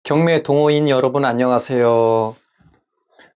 경매 동호인 여러분 안녕하세요.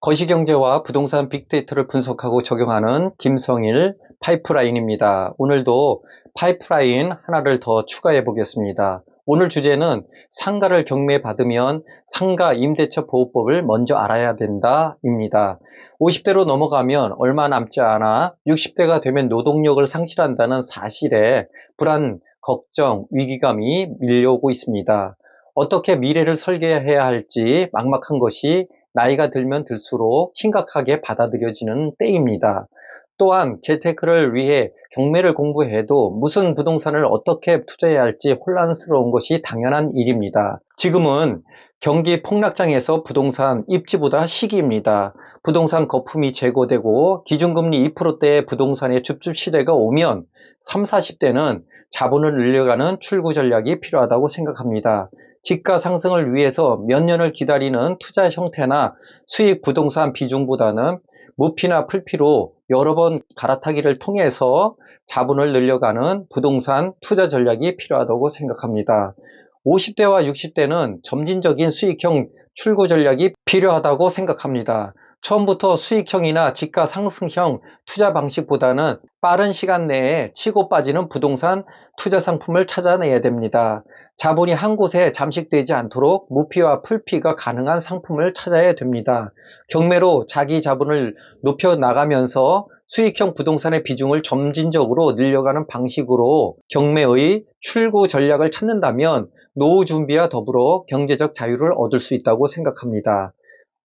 거시경제와 부동산 빅데이터를 분석하고 적용하는 김성일 파이프라인입니다. 오늘도 파이프라인 하나를 더 추가해 보겠습니다. 오늘 주제는 상가를 경매받으면 상가 임대차 보호법을 먼저 알아야 된다 입니다. 50대로 넘어가면 얼마 남지 않아 60대가 되면 노동력을 상실한다는 사실에 불안, 걱정, 위기감이 밀려오고 있습니다. 어떻게 미래를 설계해야 할지 막막한 것이 나이가 들면 들수록 심각하게 받아들여지는 때입니다. 또한 재테크를 위해 경매를 공부해도 무슨 부동산을 어떻게 투자해야 할지 혼란스러운 것이 당연한 일입니다. 지금은 경기 폭락장에서 부동산 입지보다 시기입니다. 부동산 거품이 제거되고 기준금리 2%대의 부동산의 줍줍 시대가 오면 30, 40대는 자본을 늘려가는 출구 전략이 필요하다고 생각합니다. 집가 상승을 위해서 몇 년을 기다리는 투자 형태나 수익 부동산 비중보다는 무피나 풀피로 여러 번 갈아타기를 통해서 자본을 늘려가는 부동산 투자 전략이 필요하다고 생각합니다. 50대와 60대는 점진적인 수익형 출구 전략이 필요하다고 생각합니다. 처음부터 수익형이나 집가 상승형 투자 방식보다는 빠른 시간 내에 치고 빠지는 부동산 투자 상품을 찾아내야 됩니다. 자본이 한 곳에 잠식되지 않도록 무피와 풀피가 가능한 상품을 찾아야 됩니다. 경매로 자기 자본을 높여 나가면서 수익형 부동산의 비중을 점진적으로 늘려가는 방식으로 경매의 출구 전략을 찾는다면 노후 준비와 더불어 경제적 자유를 얻을 수 있다고 생각합니다.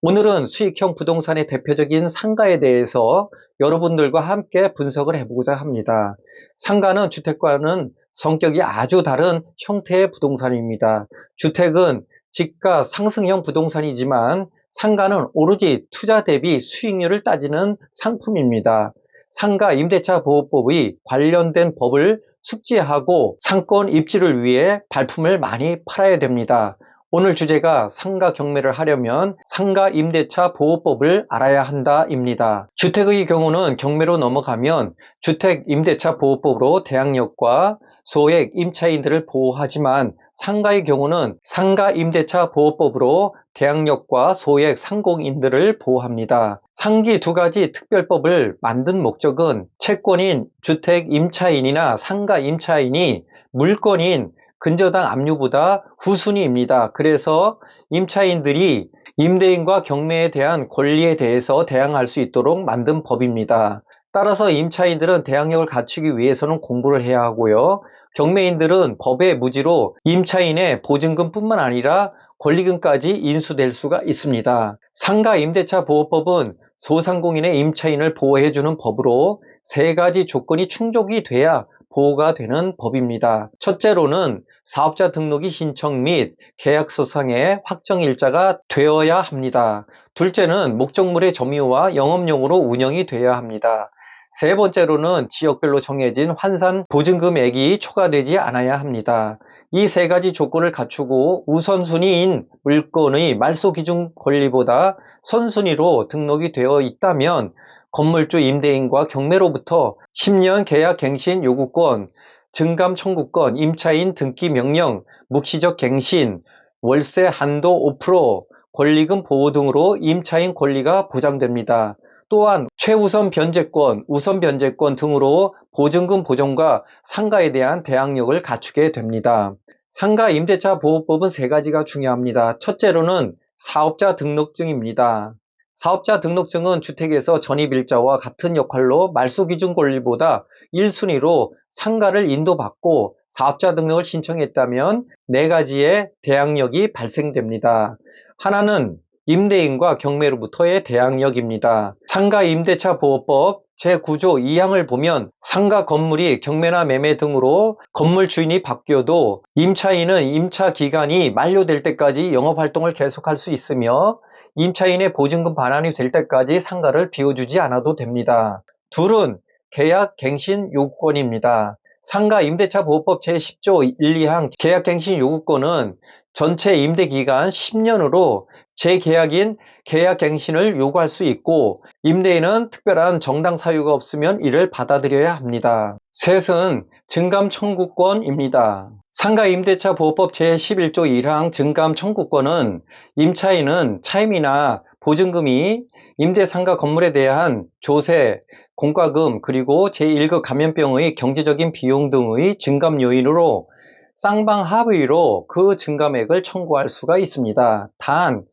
오늘은 수익형 부동산의 대표적인 상가에 대해서 여러분들과 함께 분석을 해보고자 합니다. 상가는 주택과는 성격이 아주 다른 형태의 부동산입니다. 주택은 집가 상승형 부동산이지만 상가는 오로지 투자 대비 수익률을 따지는 상품입니다. 상가 임대차 보호법의 관련된 법을 숙지하고 상권 입지를 위해 발품을 많이 팔아야 됩니다. 오늘 주제가 상가 경매를 하려면 상가 임대차 보호법을 알아야 한다입니다. 주택의 경우는 경매로 넘어가면 주택 임대차 보호법으로 대항력과 소액 임차인들을 보호하지만 상가의 경우는 상가 임대차 보호법으로 대항력과 소액 상공인들을 보호합니다. 상기 두 가지 특별법을 만든 목적은 채권인 주택 임차인이나 상가 임차인이 물건인 근저당 압류보다 후순위입니다. 그래서 임차인들이 임대인과 경매에 대한 권리에 대해서 대항할 수 있도록 만든 법입니다. 따라서 임차인들은 대항력을 갖추기 위해서는 공부를 해야 하고요. 경매인들은 법의 무지로 임차인의 보증금뿐만 아니라 권리금까지 인수될 수가 있습니다. 상가 임대차 보호법은 소상공인의 임차인을 보호해주는 법으로 세 가지 조건이 충족이 돼야 보호가 되는 법입니다. 첫째로는 사업자 등록이 신청 및 계약서상의 확정일자가 되어야 합니다. 둘째는 목적물의 점유와 영업용으로 운영이 되어야 합니다. 세 번째로는 지역별로 정해진 환산 보증금액이 초과되지 않아야 합니다. 이 세 가지 조건을 갖추고 우선순위인 물건의 말소기준 권리보다 선순위로 등록이 되어 있다면 건물주 임대인과 경매로부터 10년 계약 갱신 요구권, 증감 청구권, 임차인 등기 명령, 묵시적 갱신, 월세 한도 5%, 권리금 보호 등으로 임차인 권리가 보장됩니다. 또한 최우선 변제권, 우선 변제권 등으로 보증금 보전과 상가에 대한 대항력을 갖추게 됩니다. 상가 임대차 보호법은 세 가지가 중요합니다. 첫째로는 사업자 등록증입니다. 사업자 등록증은 주택에서 전입일자와 같은 역할로 말소기준 권리보다 1순위로 상가를 인도받고 사업자 등록을 신청했다면 네 가지의 대항력이 발생됩니다. 하나는 임대인과 경매로부터의 대항력입니다. 상가 임대차 보호법 제9조 2항을 보면 상가 건물이 경매나 매매 등으로 건물 주인이 바뀌어도 임차인은 임차 기간이 만료될 때까지 영업활동을 계속할 수 있으며 임차인의 보증금 반환이 될 때까지 상가를 비워주지 않아도 됩니다. 둘은 계약 갱신 요구권입니다. 상가 임대차 보호법 제10조 1, 2항 계약 갱신 요구권은 전체 임대기간 10년으로 재계약인 계약갱신을 요구할 수 있고 임대인은 특별한 정당 사유가 없으면 이를 받아들여야 합니다. 셋은 증감 청구권입니다. 상가임대차보호법 제11조 1항 증감 청구권은 임차인은 차임이나 보증금이 임대상가 건물에 대한 조세, 공과금, 그리고 제1급 감염병의 경제적인 비용 등의 증감 요인으로 쌍방 합의로 그 증감액을 청구할 수가 있습니다. 단,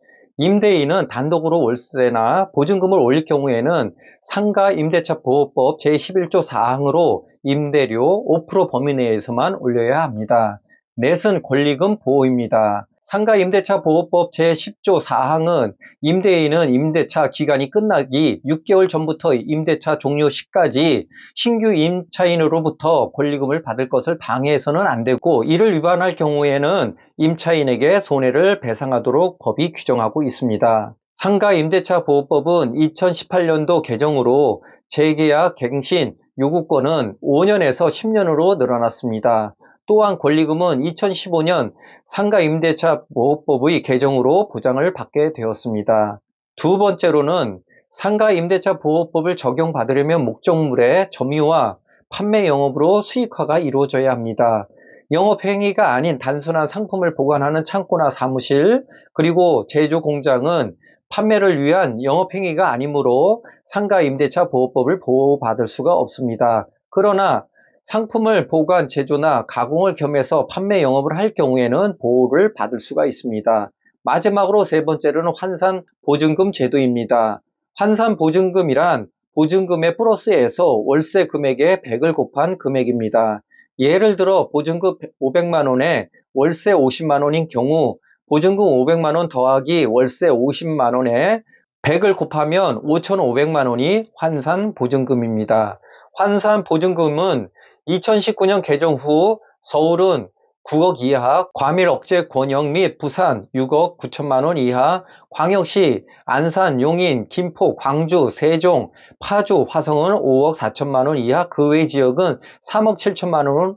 임대인은 단독으로 월세나 보증금을 올릴 경우에는 상가임대차보호법 제11조 4항으로 임대료 5% 범위 내에서만 올려야 합니다. 넷은 권리금 보호입니다. 상가임대차보호법 제10조 4항은 임대인은 임대차 기간이 끝나기 6개월 전부터 임대차 종료 시까지 신규 임차인으로부터 권리금을 받을 것을 방해해서는 안 되고, 이를 위반할 경우에는 임차인에게 손해를 배상하도록 법이 규정하고 있습니다. 상가임대차보호법은 2018년도 개정으로 재계약 갱신 요구권은 5년에서 10년으로 늘어났습니다. 또한 권리금은 2015년 상가임대차보호법의 개정으로 보장을 받게 되었습니다. 두 번째로는 상가임대차보호법을 적용받으려면 목적물의 점유와 판매 영업으로 수익화가 이루어져야 합니다. 영업행위가 아닌 단순한 상품을 보관하는 창고나 사무실, 그리고 제조 공장은 판매를 위한 영업행위가 아니므로 상가임대차보호법을 보호받을 수가 없습니다. 그러나 상품을 보관, 제조나 가공을 겸해서 판매 영업을 할 경우에는 보호를 받을 수가 있습니다. 마지막으로 세 번째로는 환산보증금 제도입니다. 환산보증금이란 보증금의 플러스에서 월세 금액의 100을 곱한 금액입니다. 예를 들어 보증금 500만원에 월세 50만원인 경우 보증금 500만원 더하기 월세 50만원에 100을 곱하면 5,500만원이 환산보증금입니다. 환산보증금은 2019년 개정 후 서울은 9억 이하, 과밀 억제 권역 및 부산 6억 9천만 원 이하, 광역시 안산, 용인, 김포, 광주, 세종, 파주, 화성은 5억 4천만 원 이하, 그 외 지역은 3억 7천만 원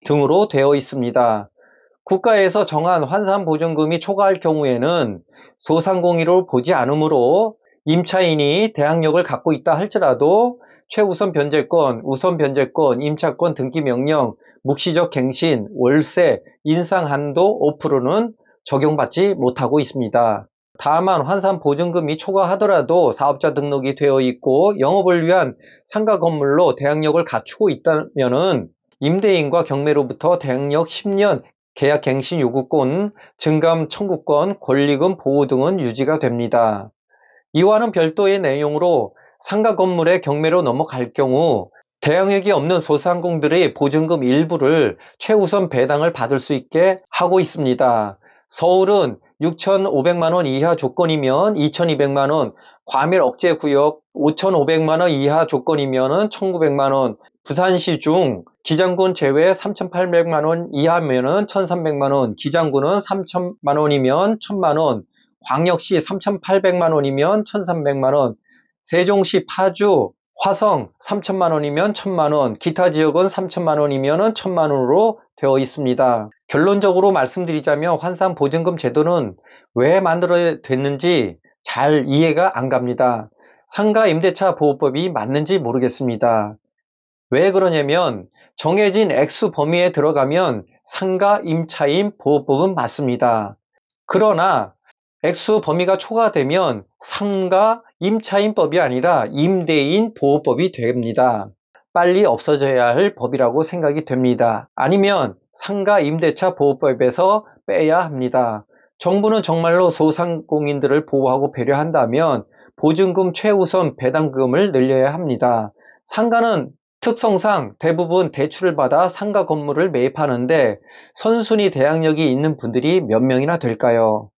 등으로 되어 있습니다. 국가에서 정한 환산보증금이 초과할 경우에는 소상공인으로 보지 않으므로 임차인이 대항력을 갖고 있다 할지라도 최우선 변제권, 우선 변제권, 임차권 등기 명령, 묵시적 갱신, 월세, 인상 한도 5%는 적용받지 못하고 있습니다. 다만 환산보증금이 초과하더라도 사업자 등록이 되어 있고 영업을 위한 상가 건물로 대항력을 갖추고 있다면 임대인과 경매로부터 대항력 10년 계약 갱신 요구권, 증감 청구권, 권리금 보호 등은 유지가 됩니다. 이와는 별도의 내용으로 상가 건물의 경매로 넘어갈 경우 대항력이 없는 소상공들의 보증금 일부를 최우선 배당을 받을 수 있게 하고 있습니다. 서울은 6,500만원 이하 조건이면 2,200만원, 과밀 억제 구역 5,500만원 이하 조건이면 1,900만원, 부산시 중 기장군 제외 3,800만원 이하면 1,300만원, 기장군은 3,000만원이면 1,000만원, 광역시 3,800만원이면 1,300만원, 세종시 파주, 화성 3천만원이면 1,000만원, 기타 지역은 3천만원이면 1,000만원으로 되어 있습니다. 결론적으로 말씀드리자면 환산보증금 제도는 왜 만들어졌는지 잘 이해가 안 갑니다. 상가임대차 보호법이 맞는지 모르겠습니다. 왜 그러냐면 정해진 액수 범위에 들어가면 상가임차인 보호법은 맞습니다. 그러나 액수 범위가 초과되면 상가 임차인법이 아니라 임대인 보호법이 됩니다. 빨리 없어져야 할 법이라고 생각이 됩니다. 아니면 상가 임대차 보호법에서 빼야 합니다. 정부는 정말로 소상공인들을 보호하고 배려한다면 보증금 최우선 배당금을 늘려야 합니다. 상가는 특성상 대부분 대출을 받아 상가 건물을 매입하는데 선순위 대항력이 있는 분들이 몇 명이나 될까요?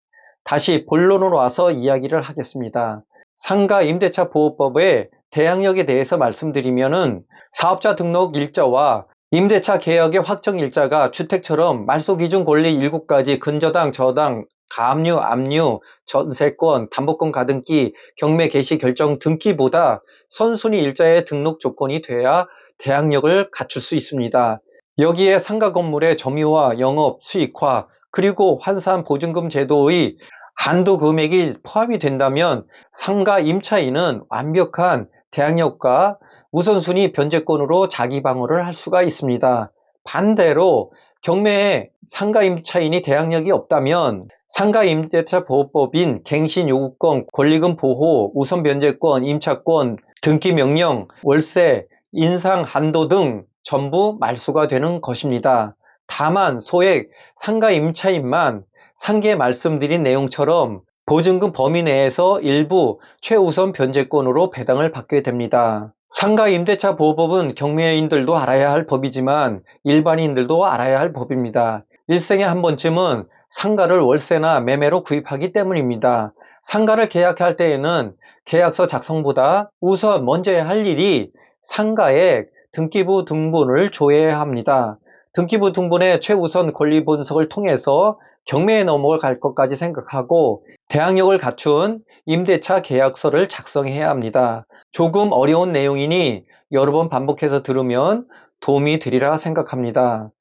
다시 본론으로 와서 이야기를 하겠습니다. 상가 임대차 보호법의 대항력에 대해서 말씀드리면은 사업자 등록 일자와 임대차 계약의 확정 일자가 주택처럼 말소기준 권리 7가지 근저당, 저당, 가압류, 압류, 전세권, 담보권 가등기, 경매 개시 결정 등기보다 선순위 일자의 등록 조건이 돼야 대항력을 갖출 수 있습니다. 여기에 상가 건물의 점유와 영업, 수익화, 그리고 환산 보증금 제도의 한도 금액이 포함이 된다면 상가 임차인은 완벽한 대항력과 우선순위 변제권으로 자기 방어를 할 수가 있습니다. 반대로 경매에 상가임차인이 대항력이 없다면 상가임대차 보호법인 갱신요구권, 권리금 보호, 우선변제권, 임차권, 등기명령, 월세, 인상 한도 등 전부 말소가 되는 것입니다. 다만 소액 상가임차인만 상기에 말씀드린 내용처럼 보증금 범위 내에서 일부 최우선 변제권으로 배당을 받게 됩니다. 상가임대차 보호법은 경매인들도 알아야 할 법이지만 일반인들도 알아야 할 법입니다. 일생에 한 번쯤은 상가를 월세나 매매로 구입하기 때문입니다. 상가를 계약할 때에는 계약서 작성보다 우선 먼저 해야 할 일이 상가의 등기부 등본을 조회해야 합니다. 등기부 등본의 최우선 권리 분석을 통해서 경매에 넘어갈 것까지 생각하고 대항력을 갖춘 임대차 계약서를 작성해야 합니다. 조금 어려운 내용이니 여러 번 반복해서 들으면 도움이 되리라 생각합니다.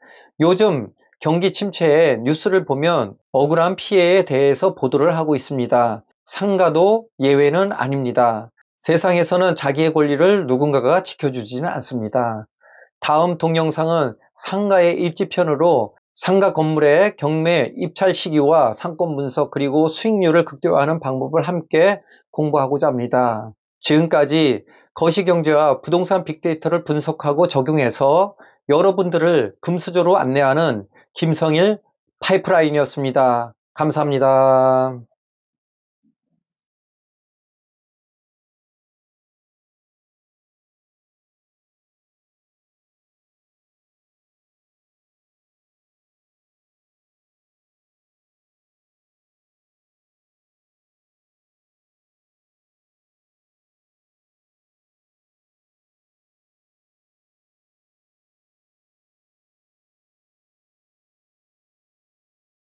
요즘 경기 침체에 뉴스를 보면 억울한 피해에 대해서 보도를 하고 있습니다. 상가도 예외는 아닙니다. 세상에서는 자기의 권리를 누군가가 지켜주지는 않습니다. 다음 동영상은 상가의 입지편으로 상가 건물의 경매 입찰 시기와 상권 분석 그리고 수익률을 극대화하는 방법을 함께 공부하고자 합니다. 지금까지 거시경제와 부동산 빅데이터를 분석하고 적용해서 여러분들을 금수저로 안내하는 김성일 파이프라인이었습니다. 감사합니다.